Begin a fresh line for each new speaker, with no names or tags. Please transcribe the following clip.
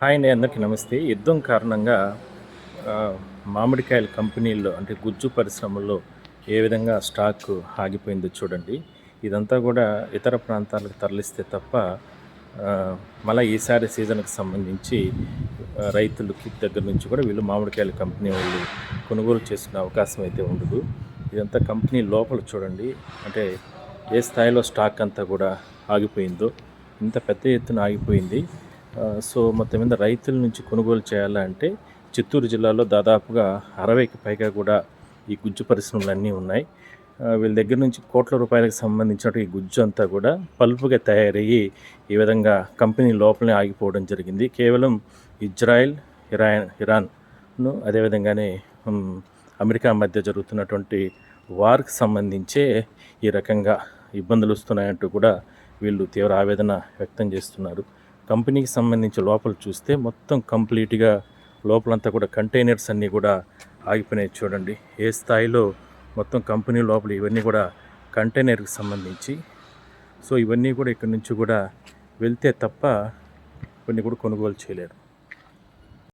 Hi అండి, అందరికీ నమస్తే. యుద్ధం కారణంగా ఆహ్, మామిడికాయల కంపెనీల్లో అంటే గుజ్జు పరిశ్రమల్లో ఏ విధంగా స్టాకు ఆగిపోయిందో చూడండి. ఇదంతా గూడా ఇతర ప్రాంతాలకు తరలిస్తే తప్ప ఆహ్, మళ్ళా ఈసారి సీజన్‌కి సంబంధించి రైతులకి దగ్గర నుంచి కూడా వీళ్ళు మామిడికాయల కంపెనీ వాళ్ళు కొనుగోలు చేసుకునే అవకాశం అయితే ఉండదు. ఇదంతా కంపెనీ లోపల చూడండి. అంటే ఏ స్థాయిలో స్టాక్ అంతా గూడా ఆగిపోయిందో, ఇంత పెద్ద ఎత్తున ఆగిపోయింది. సో, మొత్తం మీద రైతుల నుంచి కొనుగోలు చేయాలంటే చిత్తూరు జిల్లాలో దాదాపుగా 60కి పైగా కూడా ఈ గుజ్జు పరిశ్రమలన్నీ ఉన్నాయి. వీళ్ళ దగ్గర నుంచి కోట్ల రూపాయలకు సంబంధించిన ఈ గుజ్జు అంతా కూడా పల్పుగా తయారయ్యి ఈ విధంగా కంపెనీ లోపలనే ఆగిపోవడం జరిగింది. కేవలం ఇజ్రాయెల్, ఇరాన్‌ను అదేవిధంగానే అమెరికా మధ్య జరుగుతున్నటువంటి వార్‌కి సంబంధించే ఈ రకంగా ఇబ్బందులొస్తున్నాయంటూ కూడా వీళ్ళు తీవ్ర ఆవేదన వ్యక్తం చేస్తున్నారు. కంపెనీకి సంబంధించి లోపల చూస్తే మొత్తం కంప్లీట్‌గా లోపలంతా కూడా కంటైనర్స్ అన్నీ కూడా ఆగిపోయినాయి చూడండి. ఏ స్థాయిలో మొత్తం కంపెనీ లోపల ఇవన్నీ కూడా కంటైనర్‌కి సంబంధించి. సో, ఇవన్నీ కూడా ఇక్కడి నుంచి కూడా వెళ్తే తప్ప ఇవన్నీ కూడా కొనుగోలు చేయలేరు.